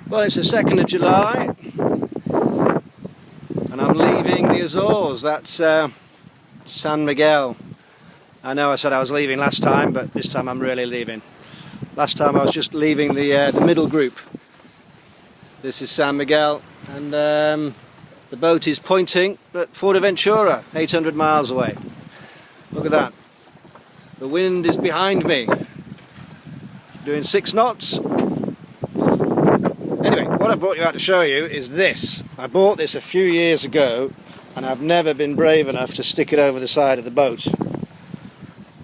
Well, it's the 2nd of July and I'm leaving the Azores. That's San Miguel. I know I said I was leaving last time, but this time I'm really leaving. Last time I was just leaving the middle group. This is San Miguel, and the boat is pointing at Fuerteventura, 800 miles away. Look at that. The wind is behind me, doing 6 knots. Anyway, what I brought you out to show you is this. I bought this a few years ago and I've never been brave enough to stick it over the side of the boat.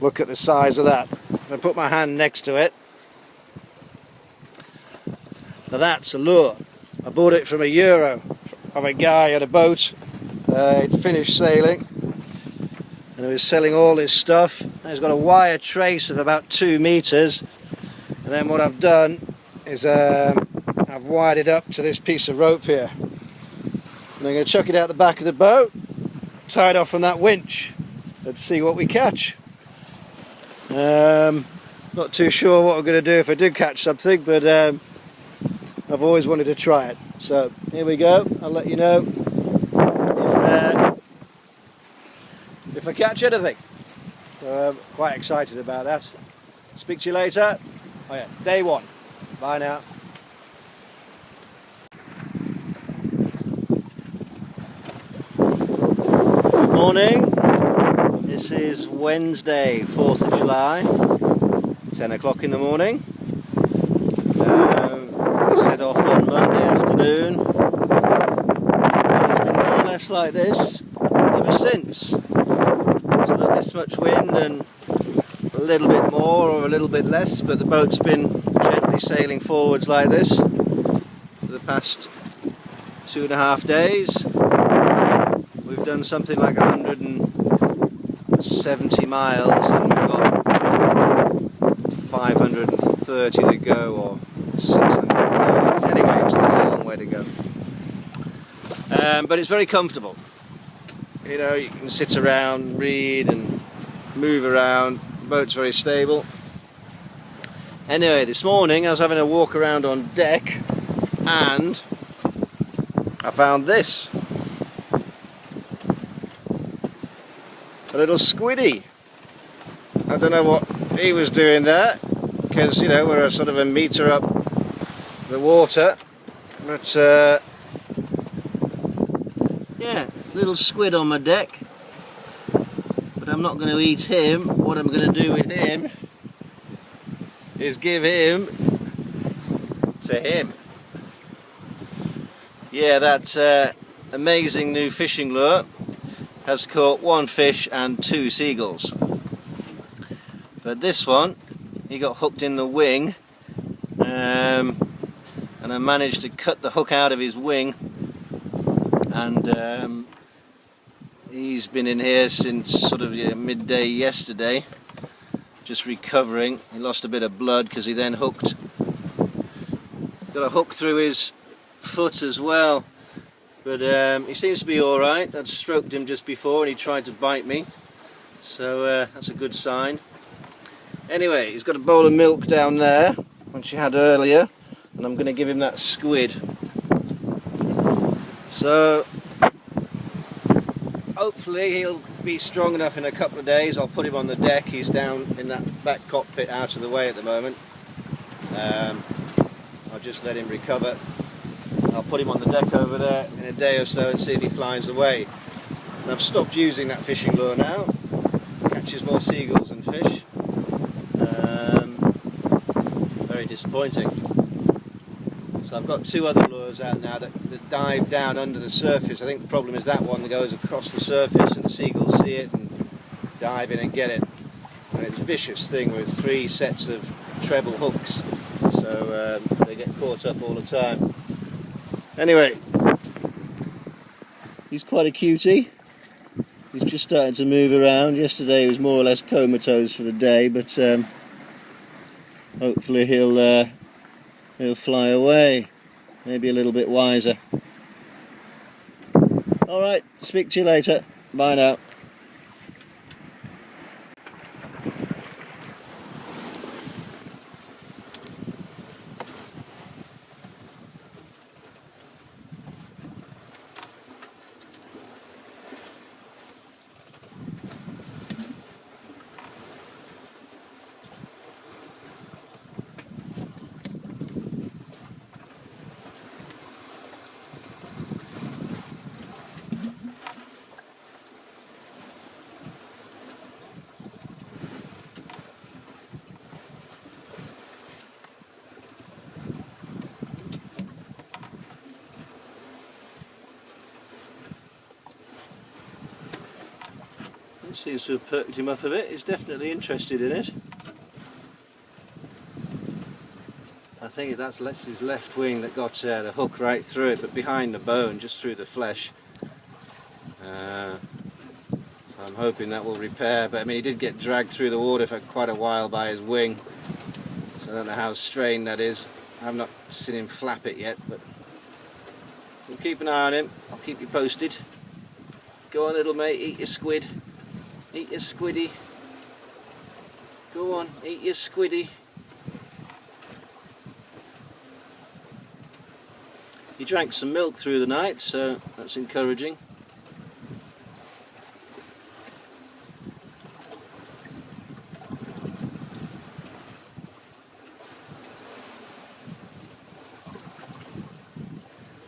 Look at the size of that. If I put my hand next to it, now that's a lure. I bought it from €1 of a guy at a boat. He'd finished sailing and he was selling all this stuff. He's got a wire trace of about 2 meters, and then what I've done is I've wired it up to this piece of rope here, and I'm going to chuck it out the back of the boat, tied off on that winch. Let's see what we catch. Not too sure what we're going to do if I do catch something, but I've always wanted to try it. So here we go. I'll let you know if I catch anything. So I'm quite excited about that. Speak to you later. Oh yeah, day 1. Bye now. Good morning. This is Wednesday, 4th of July, 10 o'clock in the morning. We set off on Monday afternoon. It's been more or less like this ever since. Sort of this much wind and a little bit more or a little bit less, but the boat's been gently sailing forwards like this for the past 2.5 days. We've done something like 170 miles and we've got 530 to go, or 630. Anyway, we've still got a long way to go. But it's very comfortable. You know, you can sit around, read and move around. The boat's very stable. Anyway, this morning I was having a walk around on deck and I found this. A little squiddy. I don't know what he was doing there, because you know we're sort of a metre up the water, but yeah, little squid on my deck. But I'm not going to eat him. What I'm going to do with him is give him to him. Yeah, that amazing new fishing lure has caught 1 fish and 2 seagulls. But this one, he got hooked in the wing, and I managed to cut the hook out of his wing, and he's been in here since sort of midday yesterday, just recovering. He lost a bit of blood because he then got a hook through his foot as well. But he seems to be alright. I'd stroked him just before and he tried to bite me, so that's a good sign. Anyway, he's got a bowl of milk down there, which he had earlier, and I'm going to give him that squid. So hopefully he'll be strong enough in a couple of days. I'll put him on the deck. He's down in that back cockpit out of the way at the moment. I'll just let him recover. I'll put him on the deck over there in a day or so and see if he flies away. And I've stopped using that fishing lure now. Catches more seagulls than fish. Very disappointing. So I've got 2 other lures out now that dive down under the surface. I think the problem is that one that goes across the surface and the seagulls see it and dive in and get it. And it's a vicious thing with 3 sets of treble hooks, so they get caught up all the time. Anyway, he's quite a cutie. He's just starting to move around. Yesterday he was more or less comatose for the day, but hopefully he'll fly away. Maybe a little bit wiser. Alright, speak to you later. Bye now. Seems to have perked him up a bit. He's definitely interested in it. I think that's his left wing that got the hook right through it, but behind the bone, just through the flesh. So I'm hoping that will repair, but I mean he did get dragged through the water for quite a while by his wing, so I don't know how strained that is. I've not seen him flap it yet, but we'll keep an eye on him. I'll keep you posted. Go on little mate, eat your squid. Eat your squiddy. Go on, eat your squiddy. He drank some milk through the night, so that's encouraging.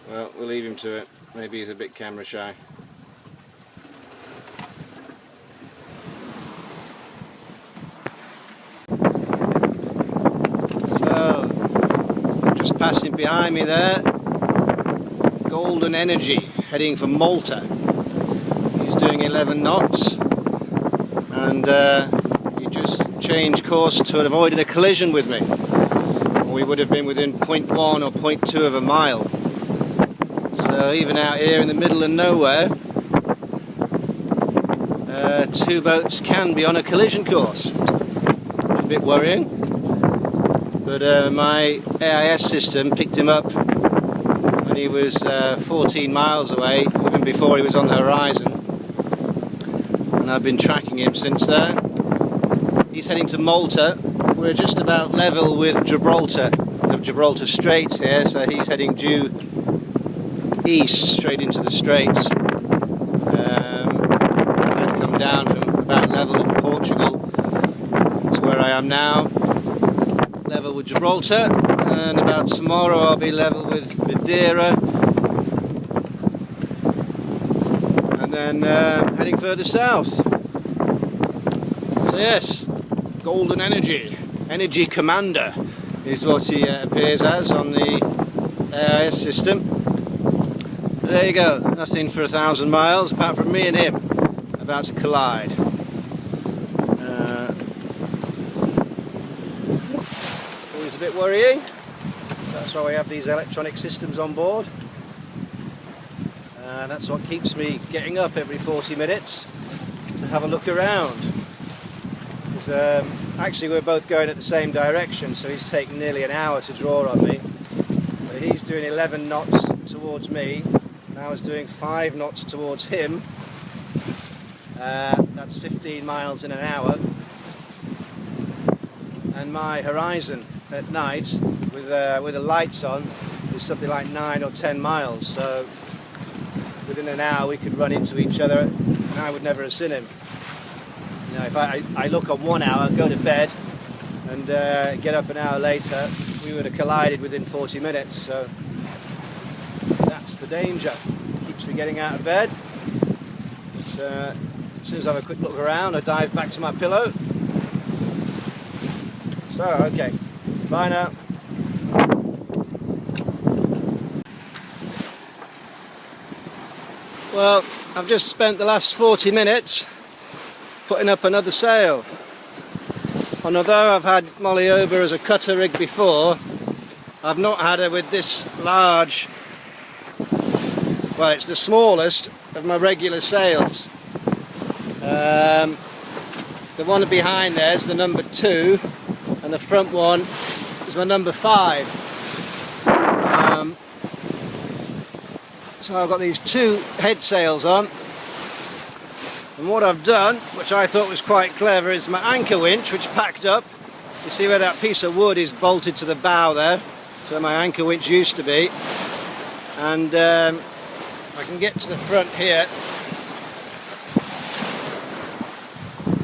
Well, we'll leave him to it. Maybe he's a bit camera shy. So, just passing behind me there, Golden Energy, heading for Malta. He's doing 11 knots, and he just changed course to have avoided a collision with me. We would have been within 0.1 or 0.2 of a mile. So even out here in the middle of nowhere, two boats can be on a collision course. A bit worrying, but my AIS system picked him up when he was 14 miles away, even before he was on the horizon, and I've been tracking him since then. He's heading to Malta. We're just about level with Gibraltar, the Gibraltar Straits here, so he's heading due east straight into the Straits. I've come down from about level of Portugal to where I am now, level with Gibraltar, and about tomorrow I'll be level with Madeira, and then heading further south. So yes, Golden Energy Commander is what he appears as on the AIS system. There you go, nothing for 1,000 miles apart from me and him about to collide. Always a bit worrying. That's why we have these electronic systems on board. That's what keeps me getting up every 40 minutes to have a look around. Actually we're both going at the same direction, so he's taken nearly an hour to draw on me. But he's doing 11 knots towards me. I was doing 5 knots towards him. That's 15 miles in an hour. And my horizon at night, with the lights on, is something like 9 or 10 miles. So within an hour we could run into each other, and I would never have seen him. You know, if I look on 1 hour, go to bed, and get up an hour later, we would have collided within 40 minutes. So that's the danger. Keeps me getting out of bed. So, as soon as I have a quick look around, I dive back to my pillow. So, okay, bye now. Well, I've just spent the last 40 minutes putting up another sail. And although I've had Molly Ober as a cutter rig before, I've not had her with this large. Well, it's the smallest of my regular sails. The one behind there is the number 2, and the front one is my number 5. So I've got these 2 head sails on, and what I've done, which I thought was quite clever, is my anchor winch, which packed up. You see where that piece of wood is bolted to the bow there? That's where my anchor winch used to be. And I can get to the front here.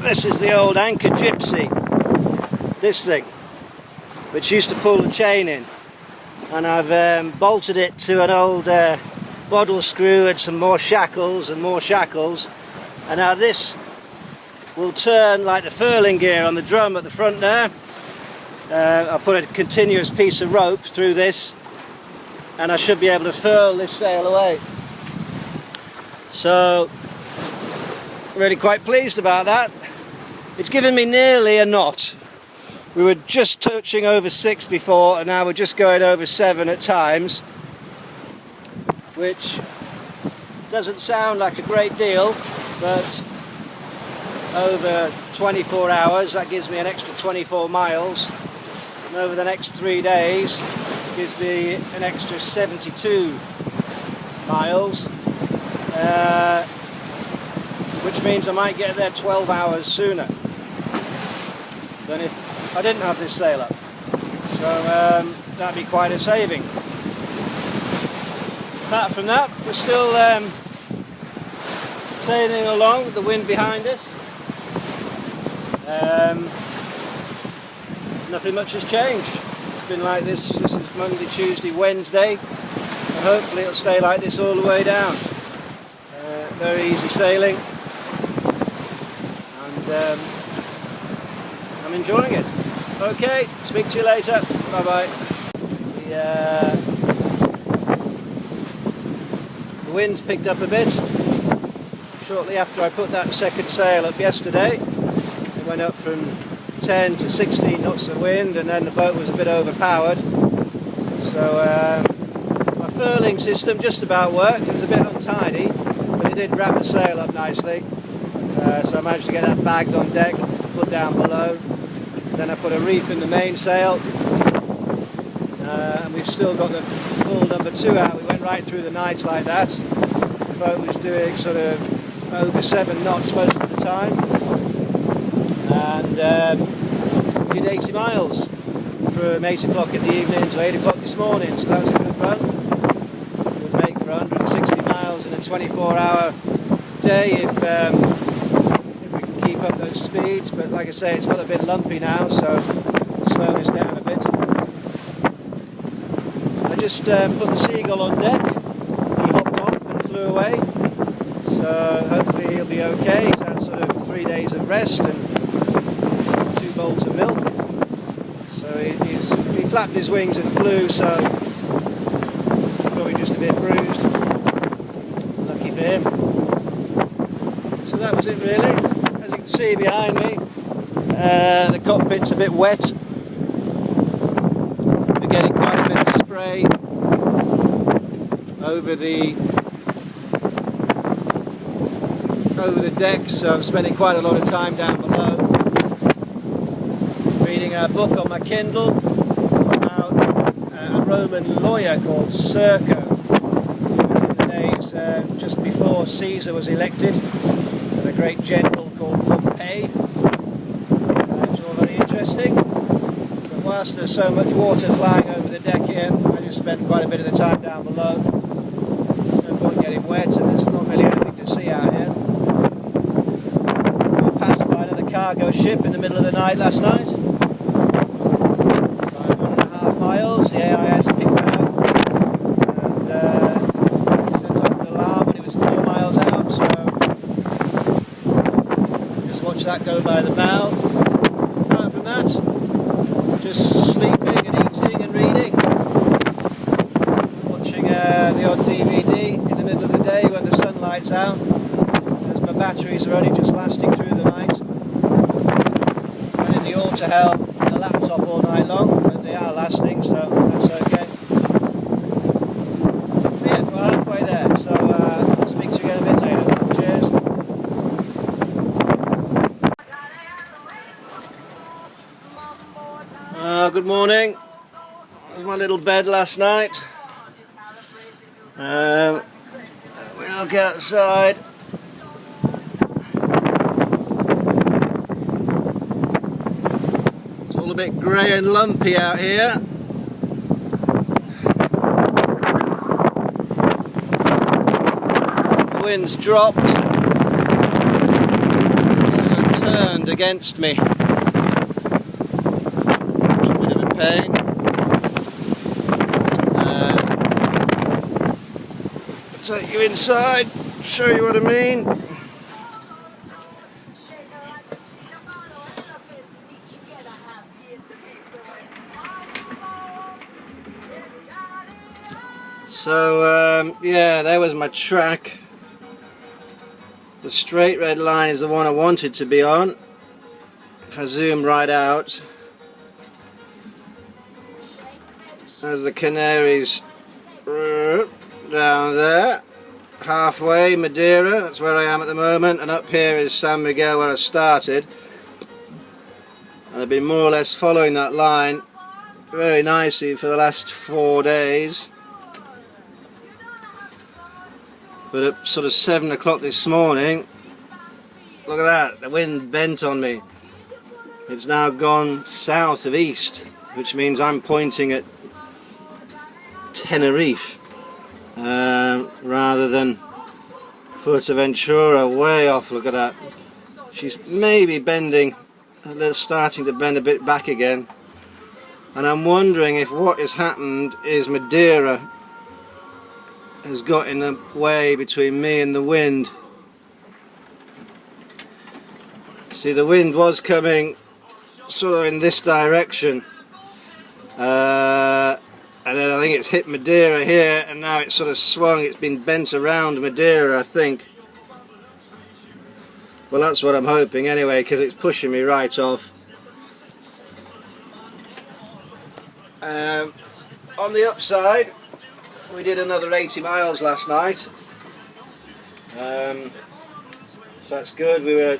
This is the old anchor gypsy, this thing, which used to pull the chain in, and I've bolted it to an old bottle screw and some more shackles, and now this will turn like the furling gear on the drum at the front there. I'll put a continuous piece of rope through this, and I should be able to furl this sail away. So Really quite pleased about that. It's given me nearly a knot. We were just touching over 6 before, and now we're just going over 7 at times, which doesn't sound like a great deal, but over 24 hours that gives me an extra 24 miles, and over the next 3 days it gives me an extra 72 miles, which means I might get there 12 hours sooner than if I didn't have this sail up. So that'd be quite a saving. Apart from that, we're still sailing along with the wind behind us. Nothing much has changed. It's been like this. This is Monday, Tuesday, Wednesday, and hopefully it'll stay like this all the way down. Very easy sailing, and I'm enjoying it. Okay, speak to you later. Bye bye. The wind's picked up a bit. Shortly after I put that second sail up yesterday, it went up from 10 to 16 knots of wind, and then the boat was a bit overpowered. So my furling system just about worked. It was a bit untidy, but it did wrap the sail up nicely. So I managed to get that bagged on deck, put down below. Then I put a reef in the mainsail, and we've still got the full number 2 out. We went right through the night like that. The boat was doing sort of over 7 knots most of the time, and we did 80 miles from 8 o'clock in the evening to 8 o'clock this morning, so that was a good run. Would make for 160 miles in a 24-hour day if we can keep up those speeds, but like I say, it's got a bit lumpy now, so slow this down a bit. I just put the Seagull on deck. He hopped off and flew away, so hopefully he'll be okay. He's had sort of 3 days of rest and 2 bowls of milk, so he flapped his wings and flew, so probably just a bit bruised. Lucky for him. So that was it really. As you can see behind me, the cockpit's a bit wet. We're getting quite a bit of spray over the deck, so I'm spending quite a lot of time down below reading a book on my Kindle about a Roman lawyer called Circo. In the days just before Caesar was elected, and a great general called Pompey. It's all very interesting. But whilst there's so much water flying over the deck here, I just spend quite a bit of the time down below. No point getting wet, and there's not really anything to see out here. We passed by another cargo ship in the middle of the night last night. About 1.5 miles, the AIS picked that up and sent off an alarm when it was 4 miles out, so just watch that go by the bow. Apart from that, just sleeping and eating and reading. Watching the odd DVD in the middle of the day when the sunlight's out, as my batteries are only just lasting through the night. And in the auto-hell, the laptop all night long, but they are lasting, so that's okay. But yeah, we're halfway there, so I'll speak to you again a bit later. Cheers. Good morning. That was my little bed last night. We look outside. It's all a bit grey and lumpy out here. The wind's dropped. It's also turned against me. Pain. Take you inside, show you what I mean. So yeah, there was my track. The straight red line is the one I wanted to be on. If I zoom right out, there's the Canaries down there. Halfway, Madeira, that's where I am at the moment, and up here is San Miguel where I started. And I've been more or less following that line very nicely for the last 4 days. But at sort of 7 o'clock this morning, look at that, the wind bent on me. It's now gone south of east, which means I'm pointing at Tenerife. Rather than Fuerteventura, way off. Look at that. She's maybe bending, starting to bend a bit back again, and I'm wondering if what has happened is Madeira has got in the way between me and the wind. See, the wind was coming sort of in this direction, and then I think it's hit Madeira here, and now it's sort of swung, it's been bent around Madeira, I think. Well, that's what I'm hoping anyway, because it's pushing me right off. On the upside, we did another 80 miles last night. So that's good. We were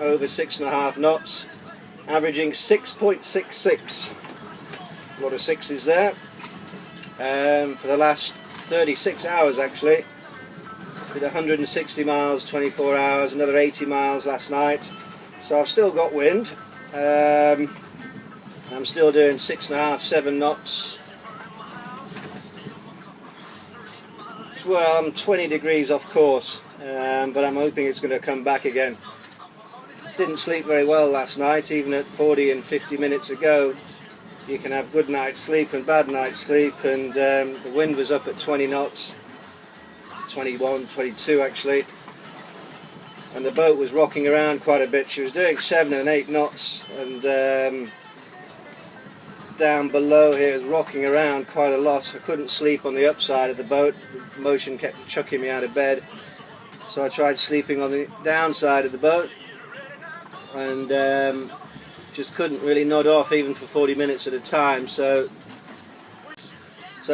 over 6.5 knots, averaging 6.66. A lot of sixes there. For the last 36 hours actually. Did 160 miles, 24 hours, another 80 miles last night. So I've still got wind. I'm still doing 6.5, 7 knots. Well, I'm 20 degrees off course, but I'm hoping it's going to come back again. Didn't sleep very well last night, even at 40 and 50 minutes ago. You can have good night's sleep and bad night's sleep, and the wind was up at 20 knots, 21, 22 actually, and the boat was rocking around quite a bit. She was doing 7 and 8 knots, and down below here is rocking around quite a lot. I couldn't sleep on the upside of the boat, the motion kept chucking me out of bed, so I tried sleeping on the downside of the boat, and just couldn't really nod off even for 40 minutes at a time. So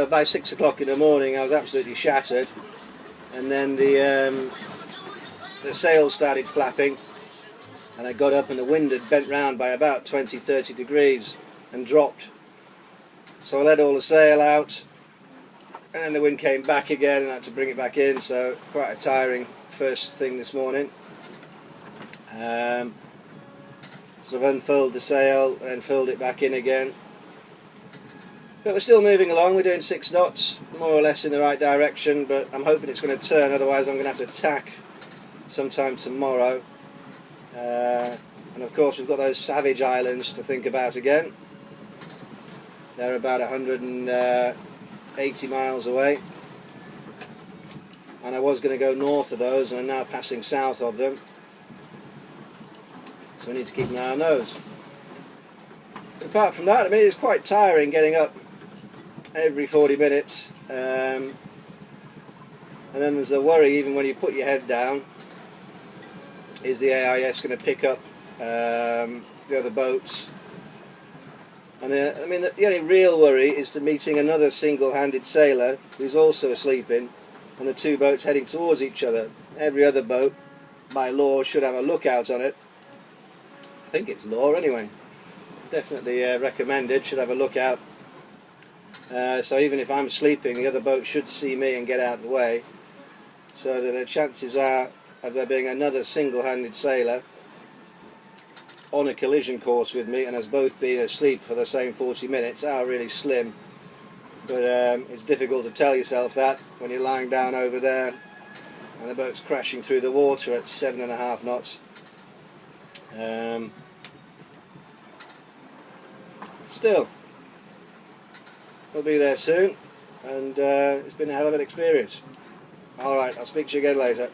by 6 o'clock in the morning I was absolutely shattered, and then the sails started flapping, and I got up and the wind had bent round by about 20-30 degrees and dropped. So I let all the sail out, and then the wind came back again and I had to bring it back in, so quite a tiring first thing this morning. So I've unfurled the sail and filled it back in again. But we're still moving along. We're doing 6 knots, more or less in the right direction, but I'm hoping it's going to turn, otherwise I'm going to have to tack sometime tomorrow. And of course we've got those Savage Islands to think about again. They're about 180 miles away. And I was going to go north of those, and I'm now passing south of them. So I need to keep an eye on those. Apart from that, I mean, it's quite tiring getting up every 40 minutes. And then there's the worry, even when you put your head down, is the AIS going to pick up the other boats? And I mean, the only real worry is to meeting another single-handed sailor who's also sleeping, and the two boats heading towards each other. Every other boat, by law, should have a lookout on it. I think it's law anyway. Definitely recommended, should have a lookout. So even if I'm sleeping, the other boat should see me and get out of the way. So that the chances are of there being another single-handed sailor on a collision course with me, and us both being asleep for the same 40 minutes, are really slim. But it's difficult to tell yourself that when you're lying down over there and the boat's crashing through the water at 7.5 knots. Still, we'll be there soon, and it's been a hell of an experience. Alright, I'll speak to you again later.